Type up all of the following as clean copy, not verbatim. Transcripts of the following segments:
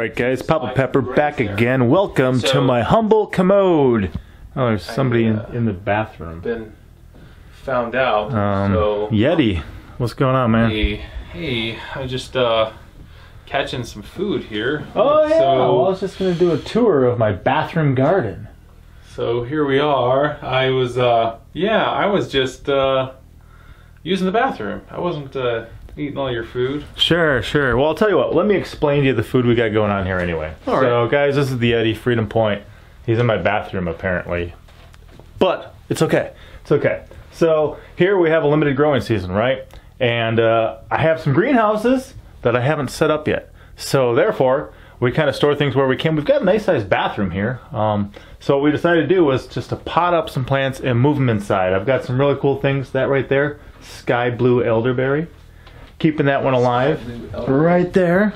Alright guys, Papa Pepper back again. Welcome to my humble commode. Oh, there's somebody in the bathroom. Been found out. Yeti, what's going on, man? Hey, I just catching some food here. Oh yeah, I was just gonna do a tour of my bathroom garden. So here we are. I was just using the bathroom. I wasn't eating all your food. Sure. Well, I'll tell you what, let me explain to you the food we got going on here anyway. All right. So guys, this is the Yeti, Freedom Point. He's in my bathroom apparently. But it's okay. It's okay. So here we have a limited growing season, right? And I have some greenhouses that I haven't set up yet. So therefore, we kind of store things where we can. We've got a nice sized bathroom here. So what we decided to do was just to pot up some plants and move them inside. I've got some really cool things. That right there, sky blue elderberry. Keeping that one alive right there.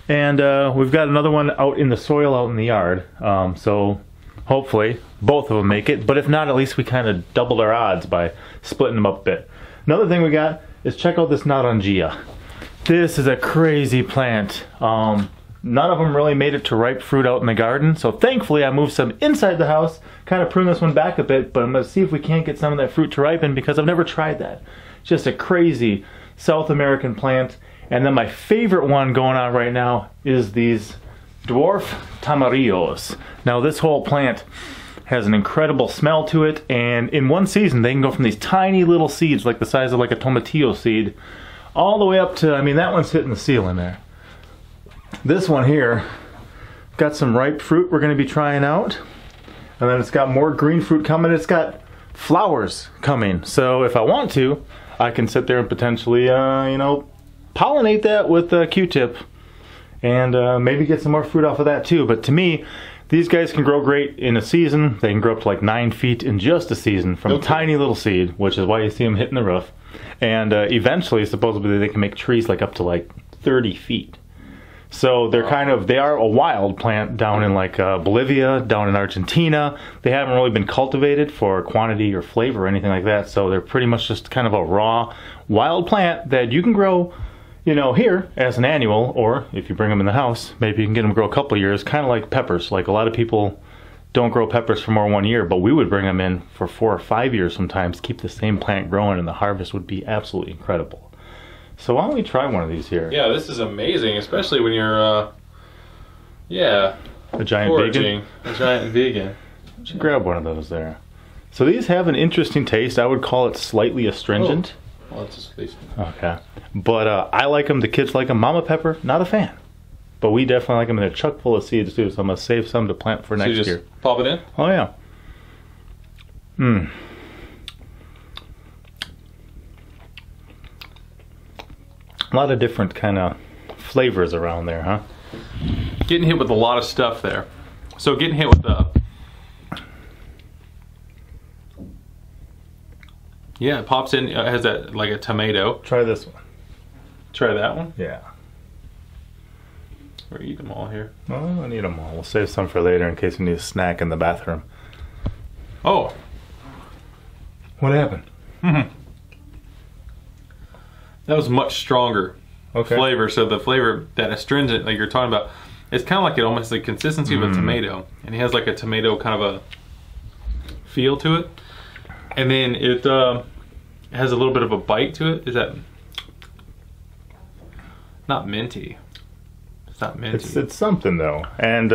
And we've got another one out in the soil out in the yard. So hopefully both of them make it. But if not, at least we kind of doubled our odds by splitting them up a bit. Another thing we got is check out this Naranjia. This is a crazy plant. None of them really made it to ripe fruit out in the garden. So thankfully I moved some inside the house. Kind of pruned this one back a bit. But I'm going to see if we can't get some of that fruit to ripen because I've never tried that. Just a crazy South American plant. And then my favorite one going on right now is these Dwarf Tamarillos. Now this whole plant has an incredible smell to it, and in one season they can go from these tiny little seeds like the size of like a tomatillo seed all the way up to, I mean, that one's hitting the ceiling there. This one here got some ripe fruit we're going to be trying out, and then it's got more green fruit coming. It's got flowers coming, so if I want to I can sit there and potentially, you know, pollinate that with a Q-tip and maybe get some more fruit off of that too. But to me, these guys can grow great in a season. They can grow up to like 9 feet in just a season from a tiny little seed, which is why you see them hitting the roof. And eventually, supposedly, they can make trees like up to like 30 feet. So they're they are a wild plant down in like Bolivia, down in Argentina. They haven't really been cultivated for quantity or flavor or anything like that. So they're pretty much just kind of a raw, wild plant that you can grow, you know, here as an annual, or if you bring them in the house, maybe you can get them to grow a couple of years, kind of like peppers. Like a lot of people don't grow peppers for more than 1 year, but we would bring them in for 4 or 5 years sometimes, keep the same plant growing, and the harvest would be absolutely incredible. So why don't we try one of these here? Yeah, this is amazing, especially when you're, a giant vegan. A giant vegan. You should grab one of those there. So these have an interesting taste. I would call it slightly astringent. Oh. Well, that's just tasty. Okay. But I like them, the kids like them. Mama Pepper, not a fan. But we definitely like them, and they're chock full of seeds too, so I'm going to save some to plant for next year. Pop it in? Oh yeah. A lot of different kind of flavors around there, huh? Getting hit with a lot of stuff there. So getting hit with the... Yeah, it pops in, it has that like a tomato. Try this one. Try that one? Yeah. Or eat them all here. Oh, I need them all. We'll save some for later in case we need a snack in the bathroom. Oh. What happened? That was much stronger flavor. So the flavor, that astringent like you're talking about, it's kind of like it almost the consistency of a tomato. And it has like a tomato kind of a feel to it. And then it has a little bit of a bite to it. Is that not minty? It's not minty. It's something though. And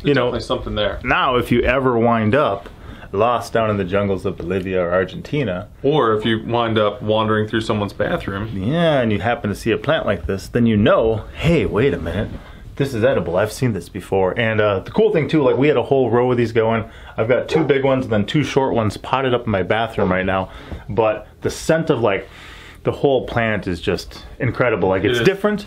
you know, something there. Now if you ever wind up lost down in the jungles of Bolivia or Argentina, or if you wind up wandering through someone's bathroom, yeah, and you happen to see a plant like this, then you know, hey, wait a minute, this is edible. I've seen this before. And the cool thing too, like we had a whole row of these going. I've got 2 big ones and then 2 short ones potted up in my bathroom right now. But the scent of like the whole plant is just incredible. Like it's different,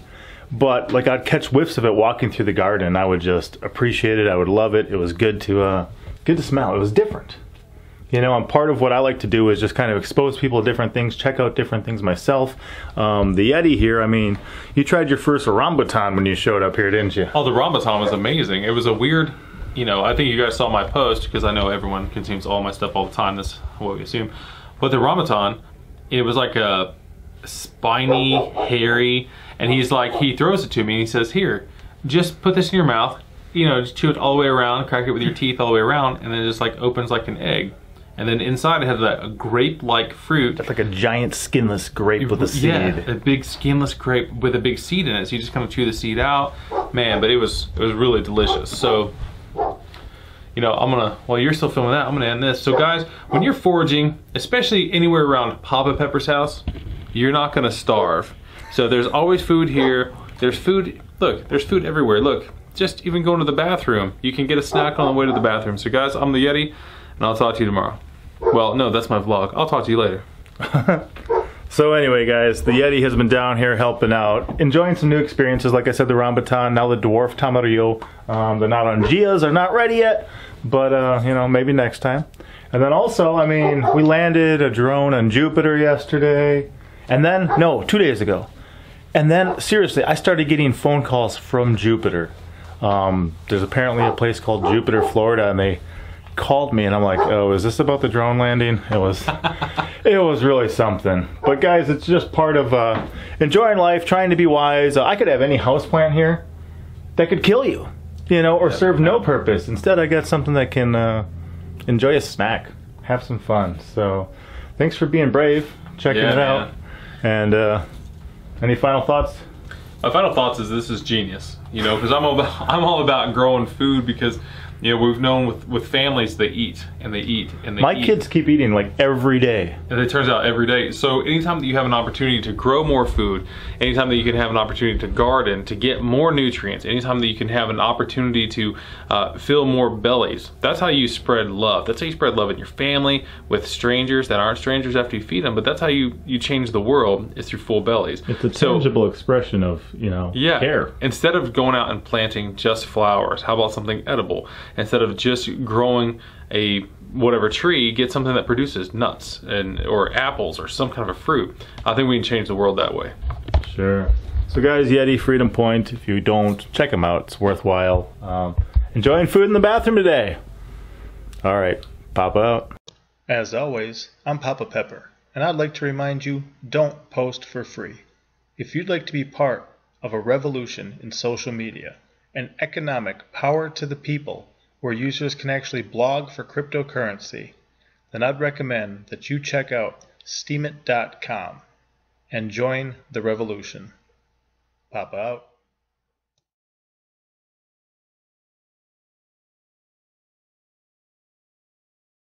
but like I'd catch whiffs of it walking through the garden and I would just appreciate it. I would love it. It was good to smell. It was different. You know, and part of what I like to do is just kind of expose people to different things, check out different things myself. The Yeti here, I mean, you tried your first rambutan when you showed up here, didn't you? Oh, the rambutan was amazing. It was a weird, you know, I think you guys saw my post because I know everyone consumes all my stuff all the time. That's what we assume. But the rambutan, it was like a spiny, hairy, and he's like, he throws it to me and he says, here, just put this in your mouth, you know, just chew it all the way around, crack it with your teeth all the way around, and then it just like opens like an egg. And then inside it has a grape-like fruit. It's like a giant skinless grape with a seed. Yeah, a big skinless grape with a big seed in it. So you just kind of chew the seed out. Man, but it was really delicious. So, you know, while you're still filming that, I'm gonna end this. So guys, when you're foraging, especially anywhere around Papa Pepper's house, you're not gonna starve. So there's always food here. There's food, look, there's food everywhere. Look, just even going to the bathroom, you can get a snack on the way to the bathroom. So guys, I'm the Yeti, and I'll talk to you tomorrow. Well, no, that's my vlog. I'll talk to you later. So anyway, guys, the Yeti has been down here helping out, enjoying some new experiences. Like I said, the rambutan, now the Dwarf Tamarillo. The not on Gias are not ready yet, but you know, maybe next time. And then also, I mean, we landed a drone on Jupiter yesterday, and then, no, 2 days ago. And then, seriously, I started getting phone calls from Jupiter. There's apparently a place called Jupiter, Florida, and they called me, and I'm like, oh, is this about the drone landing? It was really something. But guys, it's just part of enjoying life, trying to be wise. I could have any houseplant here that could kill you, you know, or serve no purpose. Instead, I got something that can enjoy a snack, have some fun. So thanks for being brave, checking it out. And any final thoughts? My final thoughts is this is genius, you know, because I'm all about growing food, because you know, we've known with families, they eat and they eat and they eat. My kids keep eating like every day. And it turns out every day. So anytime that you have an opportunity to grow more food, anytime that you can have an opportunity to garden, to get more nutrients, anytime that you can have an opportunity to fill more bellies, that's how you spread love. That's how you spread love in your family, with strangers that aren't strangers after you feed them, but that's how you change the world, is through full bellies. It's a tangible expression of, you know, care. Instead of going out and planting just flowers, how about something edible? Instead of just growing a whatever tree, get something that produces nuts or apples or some kind of a fruit. I think we can change the world that way. Sure. So guys, Yeti, Freedom Point, if you don't, check them out. It's worthwhile. Enjoying food in the bathroom today. All right, Papa out. As always, I'm Papa Pepper, and I'd like to remind you, don't post for free. If you'd like to be part of a revolution in social media, an economic power to the people, where users can actually blog for cryptocurrency, then I'd recommend that you check out steemit.com and join the revolution. Papa out.